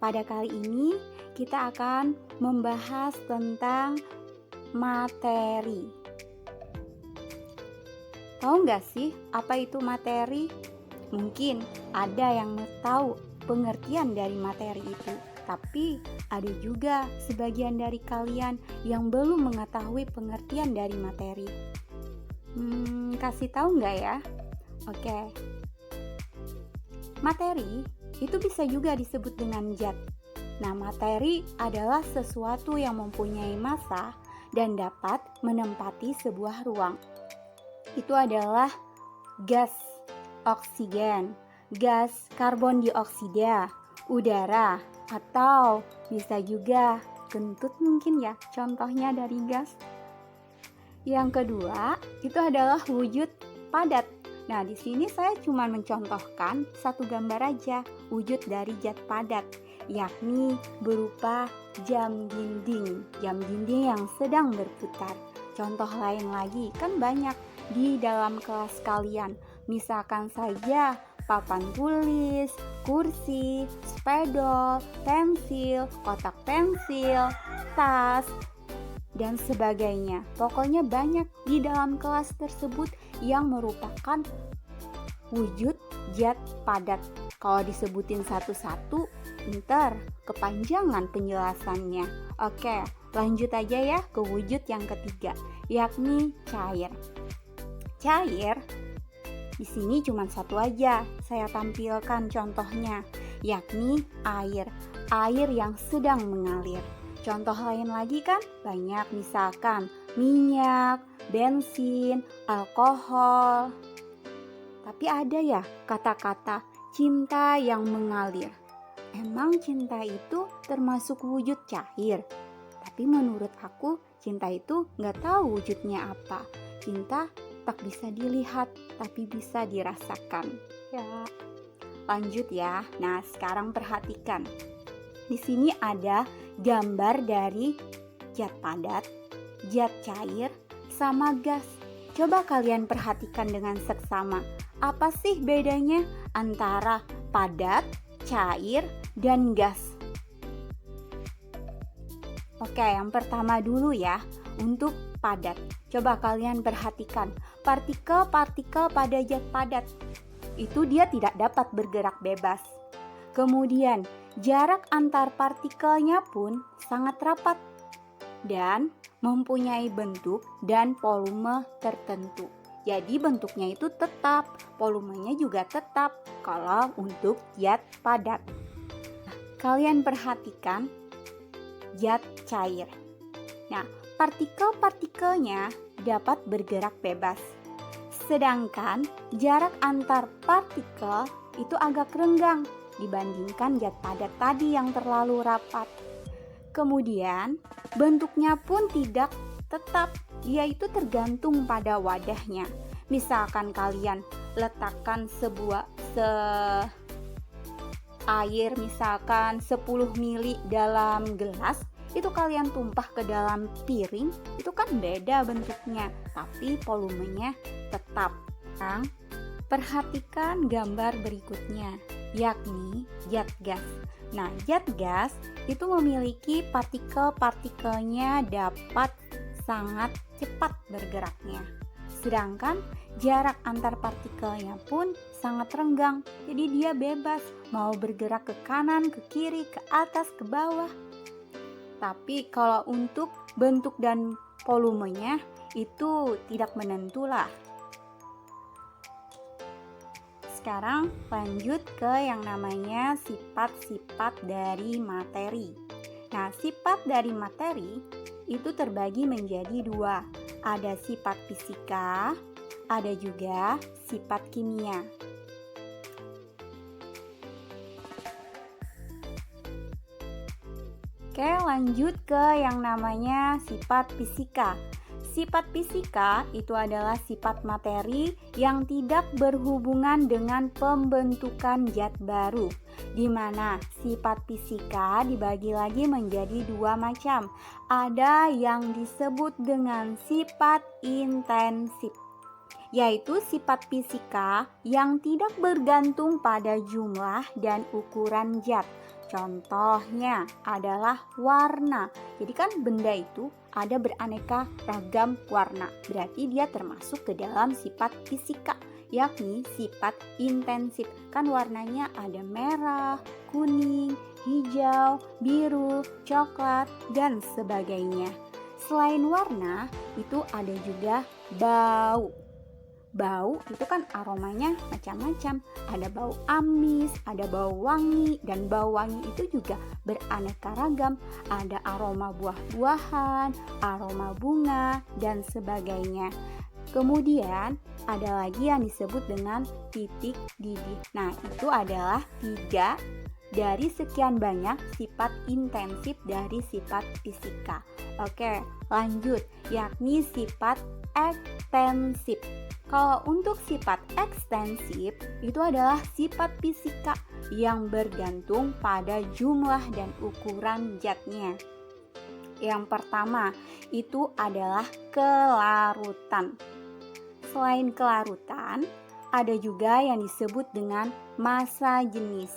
pada kali ini kita akan membahas tentang materi. Tahu nggak sih apa itu materi? Mungkin ada yang tahu pengertian dari materi itu, tapi ada juga sebagian dari kalian yang belum mengetahui pengertian dari materi. Kasih tahu nggak ya? Oke. Materi itu bisa juga disebut dengan zat. Nah, materi adalah sesuatu yang mempunyai massa dan dapat menempati sebuah ruang. Itu adalah gas oksigen, gas karbon dioksida, udara, atau bisa juga kentut mungkin ya, contohnya dari gas. Yang kedua, itu adalah wujud padat. Nah, di sini saya cuma mencontohkan satu gambar aja wujud dari zat padat, yakni berupa jam dinding yang sedang berputar. Contoh lain lagi kan banyak di dalam kelas kalian. Misalkan saja papan tulis, kursi, spidol, pensil, kotak pensil, tas, dan sebagainya. Pokoknya banyak di dalam kelas tersebut yang merupakan wujud zat padat. Kalau disebutin satu-satu, ntar kepanjangan penjelasannya. Oke, lanjut aja ya ke wujud yang ketiga, yakni cair. Cair di sini cuma satu aja saya tampilkan contohnya, yakni air. Air yang sedang mengalir. Contoh lain lagi kan banyak, misalkan minyak, bensin, alkohol. Tapi ada ya kata-kata cinta yang mengalir. Emang cinta itu termasuk wujud cair? Tapi menurut aku cinta itu nggak tahu wujudnya apa. Cinta tak bisa dilihat tapi bisa dirasakan. Ya, lanjut ya. Nah, sekarang perhatikan. Di sini ada gambar dari zat padat, zat cair, sama gas. Coba kalian perhatikan dengan seksama. Apa sih bedanya antara padat, cair, dan gas? Oke, yang pertama dulu ya, untuk padat. Coba kalian perhatikan, partikel-partikel pada zat padat itu dia tidak dapat bergerak bebas. Kemudian, jarak antar partikelnya pun sangat rapat dan mempunyai bentuk dan volume tertentu. Jadi bentuknya itu tetap, volumenya juga tetap kalau untuk zat padat. Kalian perhatikan zat cair. Nah, partikel-partikelnya dapat bergerak bebas. Sedangkan jarak antar partikel itu agak renggang dibandingkan zat padat tadi yang terlalu rapat. Kemudian bentuknya pun tidak tetap, yaitu tergantung pada wadahnya. Misalkan kalian letakkan air misalkan 10 ml dalam gelas, itu kalian tumpah ke dalam piring, itu kan beda bentuknya, tapi volumenya tetap. Perhatikan gambar berikutnya, yakni zat gas. Nah, zat gas itu memiliki partikel-partikelnya dapat sangat cepat bergeraknya. Sedangkan jarak antar partikelnya pun sangat renggang. Jadi dia bebas mau bergerak ke kanan, ke kiri, ke atas, ke bawah. Tapi kalau untuk bentuk dan volumenya itu tidak menentulah. Sekarang lanjut ke yang namanya sifat-sifat dari materi. Nah, sifat dari materi itu terbagi menjadi dua. Ada sifat fisika, ada juga sifat kimia. Oke, lanjut ke yang namanya sifat fisika. Sifat fisika itu adalah sifat materi yang tidak berhubungan dengan pembentukan zat baru, di mana sifat fisika dibagi lagi menjadi dua macam. Ada yang disebut dengan sifat intensif, yaitu sifat fisika yang tidak bergantung pada jumlah dan ukuran zat. Contohnya adalah warna. Jadi kan benda itu ada beraneka ragam warna. Berarti dia termasuk ke dalam sifat fisika, yakni sifat intensif. Kan warnanya ada merah, kuning, hijau, biru, coklat, dan sebagainya. Selain warna, itu ada juga bau. Bau itu kan aromanya macam-macam. Ada bau amis, ada bau wangi, dan bau wangi itu juga beraneka ragam. Ada aroma buah-buahan, aroma bunga, dan sebagainya. Kemudian ada lagi yang disebut dengan titik didih. Nah, itu adalah 3 dari sekian banyak sifat intensif dari sifat fisika. Oke, lanjut, yakni sifat ekstensif. Kalau untuk sifat ekstensif, itu adalah sifat fisika yang bergantung pada jumlah dan ukuran zatnya. Yang pertama, itu adalah kelarutan. Selain kelarutan, ada juga yang disebut dengan massa jenis.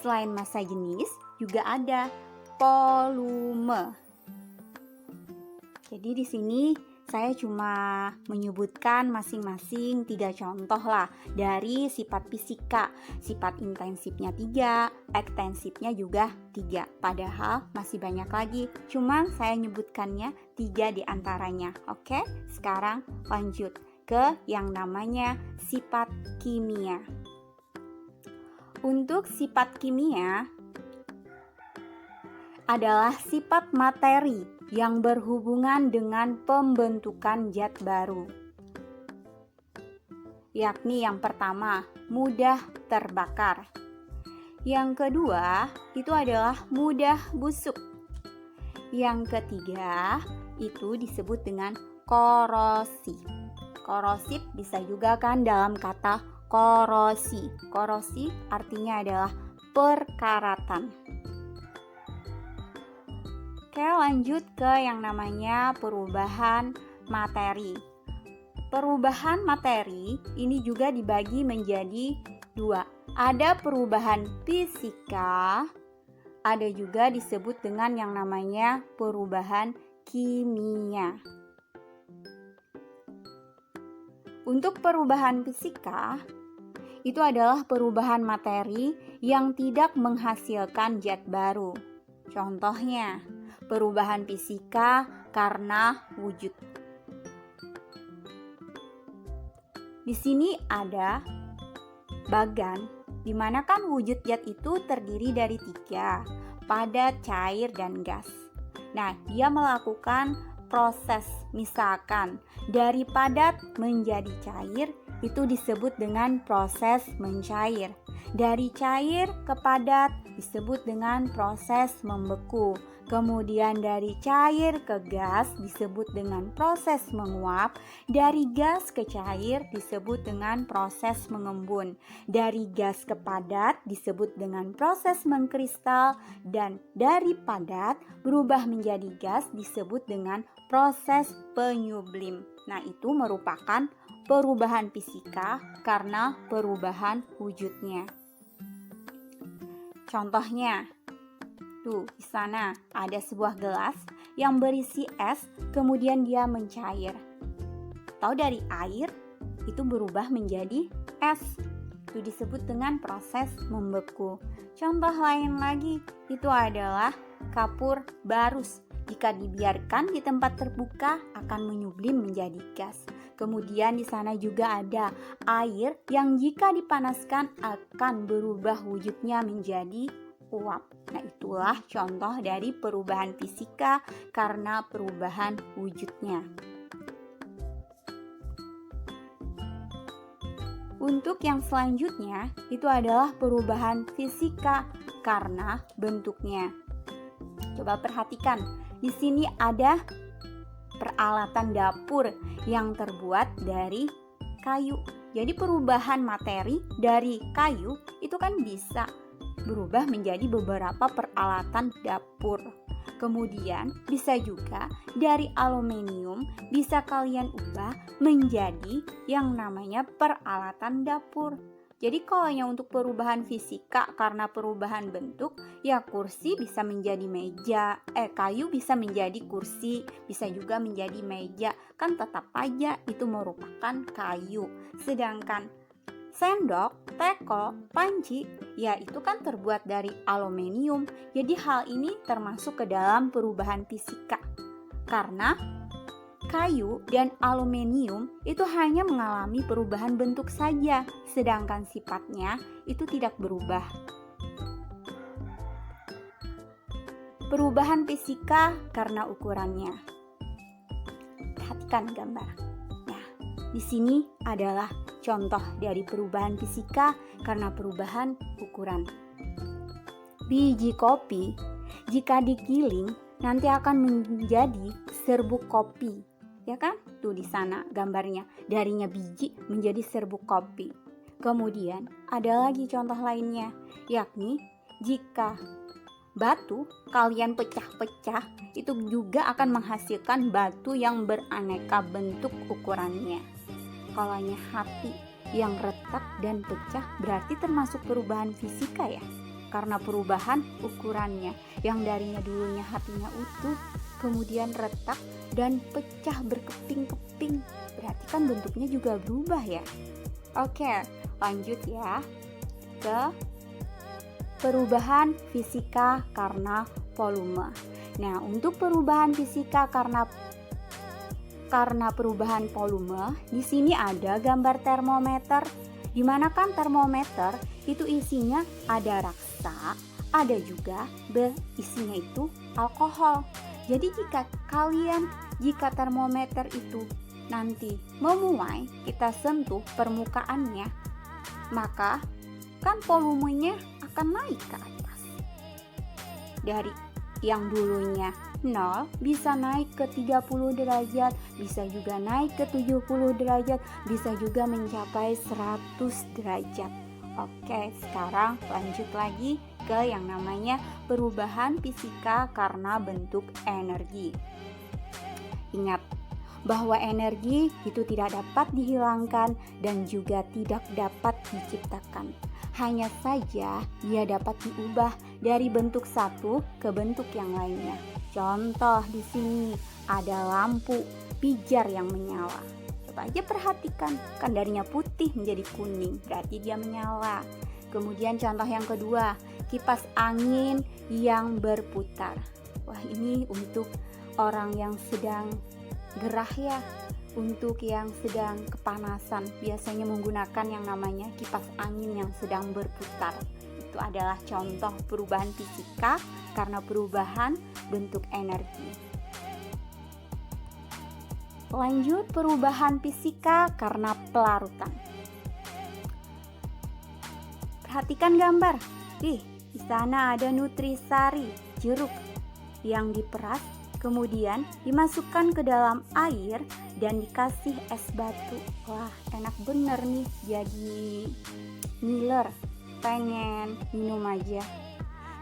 Selain massa jenis, juga ada volume. Jadi di sini saya cuma menyebutkan masing-masing 3 contoh lah dari sifat fisika. Sifat intensifnya 3, ekstensifnya juga 3. Padahal masih banyak lagi, cuman saya nyebutkannya 3 di antaranya. Oke, sekarang lanjut ke yang namanya sifat kimia. Untuk sifat kimia adalah sifat materi yang berhubungan dengan pembentukan zat baru. Yakni yang pertama, mudah terbakar. Yang kedua, itu adalah mudah busuk. Yang ketiga, itu disebut dengan korosi. Korosif bisa juga kan dalam kata korosi. Korosi artinya adalah perkaratan. Oke, lanjut ke yang namanya perubahan materi. Perubahan materi ini juga dibagi menjadi 2. Ada perubahan fisika, ada juga disebut dengan yang namanya perubahan kimia. Untuk perubahan fisika, itu adalah perubahan materi yang tidak menghasilkan zat baru. Contohnya, perubahan fisika karena wujud. Di sini ada bagan, di mana kan wujud zat itu terdiri dari 3, padat, cair, dan gas. Nah, dia melakukan proses, misalkan dari padat menjadi cair, itu disebut dengan proses mencair. Dari cair ke padat disebut dengan proses membeku. Kemudian dari cair ke gas disebut dengan proses menguap. Dari gas ke cair disebut dengan proses mengembun. Dari gas ke padat disebut dengan proses mengkristal. Dan dari padat berubah menjadi gas disebut dengan proses penyublim. Nah, itu merupakan perubahan fisika karena perubahan wujudnya. Contohnya, tuh di sana ada sebuah gelas yang berisi es, kemudian dia mencair. Atau dari air itu berubah menjadi es. Itu disebut dengan proses membeku. Contoh lain lagi itu adalah kapur barus. Jika dibiarkan di tempat terbuka akan menyublim menjadi gas. Kemudian di sana juga ada air yang jika dipanaskan akan berubah wujudnya menjadi uap. Nah, itulah contoh dari perubahan fisika karena perubahan wujudnya. Untuk yang selanjutnya itu adalah perubahan fisika karena bentuknya. Coba perhatikan, di sini ada peralatan dapur yang terbuat dari kayu. Jadi perubahan materi dari kayu itu kan bisa berubah menjadi beberapa peralatan dapur. Kemudian bisa juga dari aluminium bisa kalian ubah menjadi yang namanya peralatan dapur. Jadi kalau yang untuk perubahan fisika karena perubahan bentuk, ya kursi bisa menjadi meja, kayu bisa menjadi kursi, bisa juga menjadi meja, kan tetap aja itu merupakan kayu. Sedangkan sendok, teko, panci, ya itu kan terbuat dari aluminium. Jadi hal ini termasuk ke dalam perubahan fisika. Karena kayu dan aluminium itu hanya mengalami perubahan bentuk saja, sedangkan sifatnya itu tidak berubah. Perubahan fisika karena ukurannya. Perhatikan gambar. Nah, di sini adalah contoh dari perubahan fisika karena perubahan ukuran. Biji kopi jika digiling nanti akan menjadi serbuk kopi. Ya kan? Tuh di sana gambarnya, darinya biji menjadi serbuk kopi. Kemudian ada lagi contoh lainnya, yakni jika batu kalian pecah-pecah, itu juga akan menghasilkan batu yang beraneka bentuk ukurannya. Kalau hati yang retak dan pecah berarti termasuk perubahan fisika ya, karena perubahan ukurannya, yang darinya dulunya hatinya utuh kemudian retak dan pecah berkeping-keping, berarti kan bentuknya juga berubah ya. Oke, lanjut ya ke perubahan fisika karena volume. Nah, untuk perubahan fisika karena perubahan volume, di sini ada gambar termometer, di mana kan termometer itu isinya ada raksa, ada juga isinya itu alkohol. Jadi jika termometer itu nanti memuai, kita sentuh permukaannya, maka kan volumenya akan naik ke atas. Dari yang dulunya 0 bisa naik ke 30 derajat, bisa juga naik ke 70 derajat, bisa juga mencapai 100 derajat. Oke, sekarang lanjut lagi ke yang namanya perubahan fisika karena bentuk energi. Ingat bahwa energi itu tidak dapat dihilangkan dan juga tidak dapat diciptakan. Hanya saja dia dapat diubah dari bentuk satu ke bentuk yang lainnya. Contoh di sini ada lampu pijar yang menyala. Coba aja perhatikan, kan darinya putih menjadi kuning, berarti dia menyala. Kemudian contoh yang kedua, kipas angin yang berputar. Wah, ini untuk orang yang sedang gerah ya, untuk yang sedang kepanasan biasanya menggunakan yang namanya kipas angin yang sedang berputar. Itu adalah contoh perubahan fisika karena perubahan bentuk energi. Lanjut, perubahan fisika karena pelarutan. Perhatikan gambar. Di sana ada nutrisari, jeruk yang diperas, kemudian dimasukkan ke dalam air dan dikasih es batu. Wah, enak bener nih, jadi ngiler, pengen minum aja.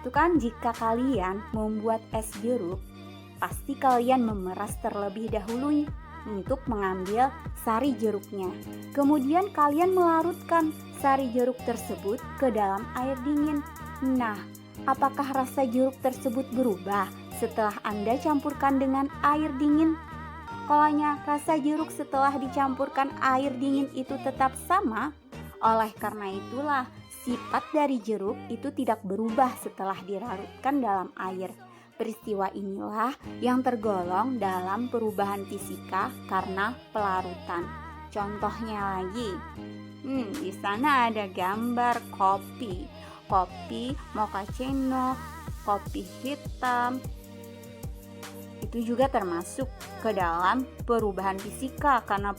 Itu kan jika kalian membuat es jeruk, pasti kalian memeras terlebih dahulu untuk mengambil sari jeruknya. Kemudian kalian melarutkan sari jeruk tersebut ke dalam air dingin. Nah, apakah rasa jeruk tersebut berubah setelah Anda campurkan dengan air dingin? Kalau rasa jeruk setelah dicampurkan air dingin itu tetap sama, oleh karena itulah sifat dari jeruk itu tidak berubah setelah dilarutkan dalam air. Peristiwa inilah yang tergolong dalam perubahan fisika karena pelarutan. Contohnya lagi, di sana ada gambar kopi mochaccino, kopi hitam. Itu juga termasuk ke dalam perubahan fisika karena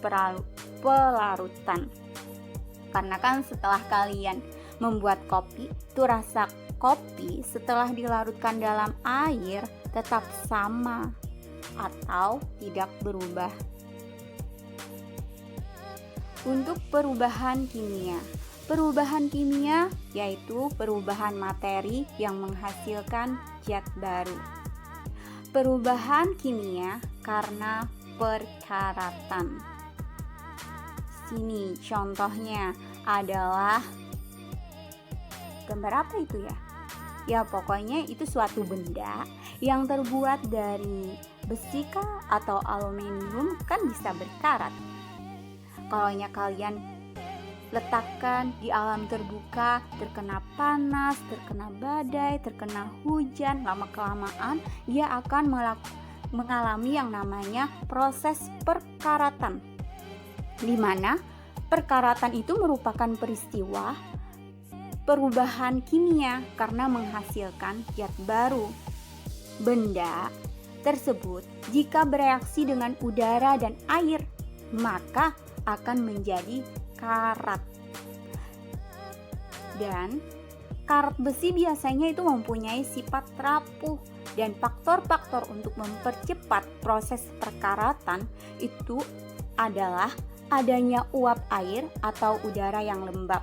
pelarutan. Karena kan setelah kalian membuat kopi, itu rasa kopi setelah dilarutkan dalam air tetap sama atau tidak berubah. Untuk perubahan kimia yaitu perubahan materi yang menghasilkan zat baru. Perubahan kimia karena perkaratan. Sini contohnya adalah Gambar apa itu ya? Ya pokoknya itu suatu benda yang terbuat dari besi kah atau aluminium, kan bisa berkarat. Kalau kalian letakkan di alam terbuka, terkena panas, terkena badai, terkena hujan, lama-kelamaan dia akan mengalami yang namanya proses perkaratan, di mana perkaratan itu merupakan peristiwa perubahan kimia karena menghasilkan zat baru. Benda tersebut jika bereaksi dengan udara dan air, maka akan menjadi karat. Dan karat besi biasanya itu mempunyai sifat rapuh, dan faktor-faktor untuk mempercepat proses perkaratan itu adalah adanya uap air atau udara yang lembab.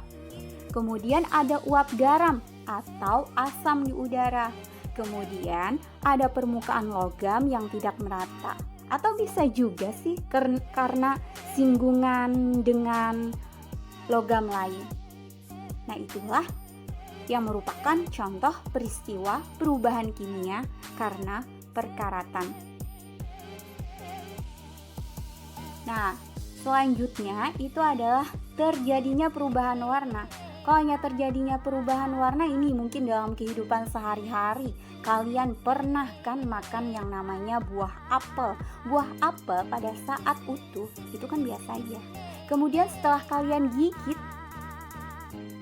Kemudian ada uap garam atau asam di udara. Kemudian ada permukaan logam yang tidak merata. Atau bisa juga sih karena singgungan dengan logam lain. Nah, itulah yang merupakan contoh peristiwa perubahan kimia karena perkaratan. Nah, selanjutnya itu adalah terjadinya perubahan warna. Kalau terjadinya perubahan warna ini mungkin dalam kehidupan sehari-hari kalian pernah kan makan yang namanya buah apel. Buah apel pada saat utuh itu kan biasa aja. Kemudian setelah kalian gigit,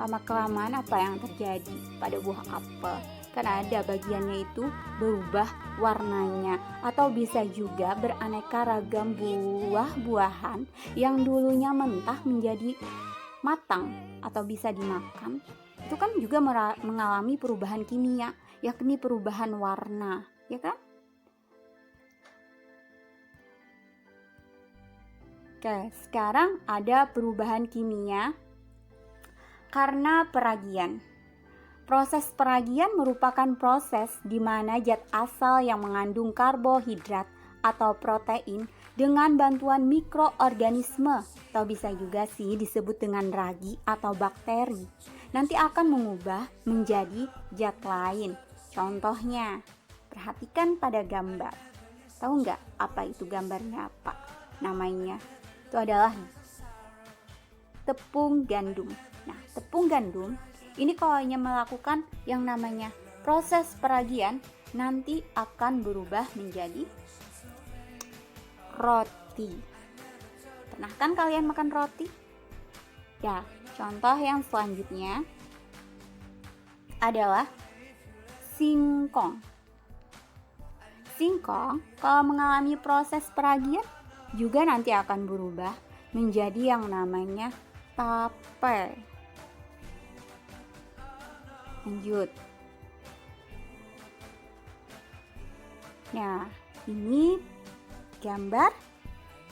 lama-kelamaan apa yang terjadi pada buah apel? Kan ada bagiannya itu berubah warnanya, atau bisa juga beraneka ragam buah-buahan yang dulunya mentah menjadi matang atau bisa dimakan. Itu kan juga mengalami perubahan kimia, yakni perubahan warna, ya kan? Oke, sekarang ada perubahan kimia karena peragian. Proses peragian merupakan proses di mana zat asal yang mengandung karbohidrat atau protein dengan bantuan mikroorganisme, atau bisa juga sih disebut dengan ragi atau bakteri, nanti akan mengubah menjadi zat lain. Contohnya, perhatikan pada gambar. Tahu nggak apa itu gambarnya apa? Namanya itu adalah tepung gandum. Nah, tepung gandum ini kalau hanya melakukan yang namanya proses peragian, nanti akan berubah menjadi roti. Pernah kan kalian makan roti? Ya, contoh yang selanjutnya adalah singkong. Singkong kalau mengalami proses peragian juga nanti akan berubah menjadi yang namanya tape. Lanjut. Nah, ini gambar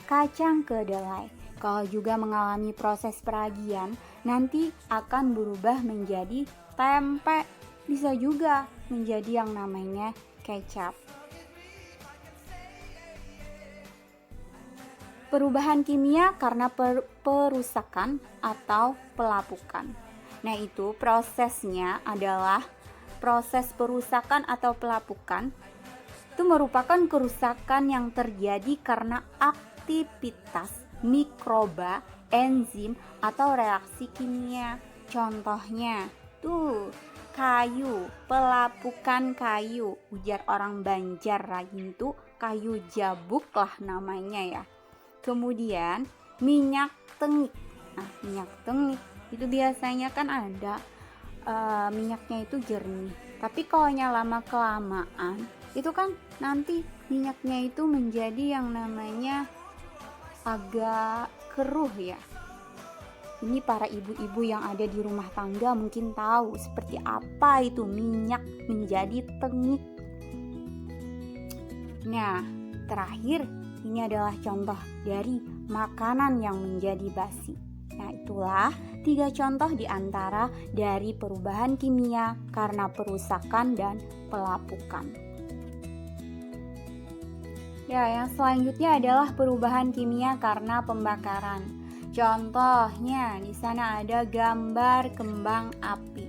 kacang kedelai. Kalau juga mengalami proses peragian, nanti akan berubah menjadi tempe. Bisa juga menjadi yang namanya kecap. Perubahan kimia karena perusakan atau pelapukan. Nah, itu prosesnya adalah proses perusakan atau pelapukan. Itu merupakan kerusakan yang terjadi karena aktivitas mikroba, enzim, atau reaksi kimia. Contohnya, tuh kayu, pelapukan kayu. Ujar orang Banjar lain tuh kayu jabuk lah namanya ya. Kemudian minyak tengik. Nah, minyak tengik itu biasanya kan ada minyaknya itu jernih. Tapi kalau lama kelamaan itu kan nanti minyaknya itu menjadi yang namanya agak keruh ya. Ini para ibu-ibu yang ada di rumah tangga mungkin tahu seperti apa itu minyak menjadi tengik. Nah, terakhir ini adalah contoh dari makanan yang menjadi basi. Nah, itulah 3 contoh di antara dari perubahan kimia karena perusakan dan pelapukan. Ya, yang selanjutnya adalah perubahan kimia karena pembakaran. Contohnya, di sana ada gambar kembang api.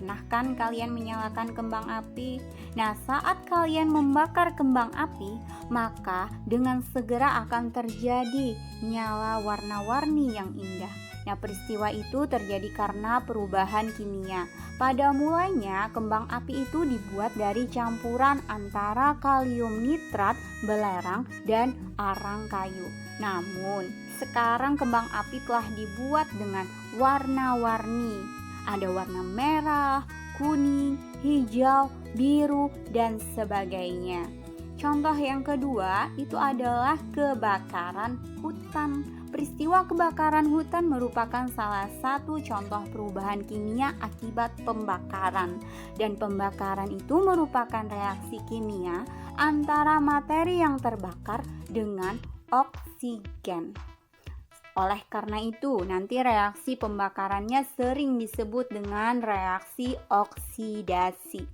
Pernah kan kalian menyalakan kembang api? Nah, saat kalian membakar kembang api, maka dengan segera akan terjadi nyala warna-warni yang indah. Nah, peristiwa itu terjadi karena perubahan kimia. Pada mulanya, kembang api itu dibuat dari campuran antara kalium nitrat, belerang, dan arang kayu. Namun, sekarang kembang api telah dibuat dengan warna-warni. Ada warna merah, kuning, hijau, biru, dan sebagainya. Contoh yang kedua itu adalah kebakaran hutan. Peristiwa kebakaran hutan merupakan salah satu contoh perubahan kimia akibat pembakaran. Dan pembakaran itu merupakan reaksi kimia antara materi yang terbakar dengan oksigen. Oleh karena itu, nanti reaksi pembakarannya sering disebut dengan reaksi oksidasi.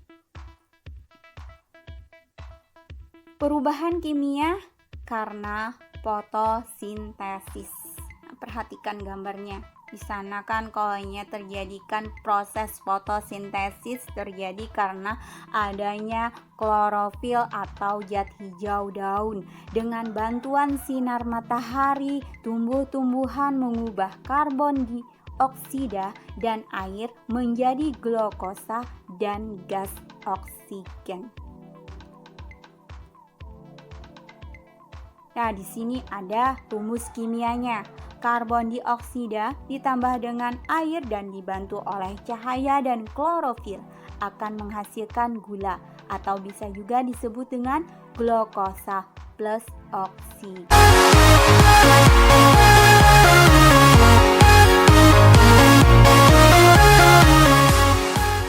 Perubahan kimia karena fotosintesis. Nah, perhatikan gambarnya. Di sana kan kolanya terjadikan proses fotosintesis terjadi karena adanya klorofil atau zat hijau daun. Dengan bantuan sinar matahari, tumbuh-tumbuhan mengubah karbon dioksida dan air menjadi glukosa dan gas oksigen. Nah, di sini ada rumus kimianya. Karbon dioksida ditambah dengan air dan dibantu oleh cahaya dan klorofil akan menghasilkan gula atau bisa juga disebut dengan glukosa plus oksigen.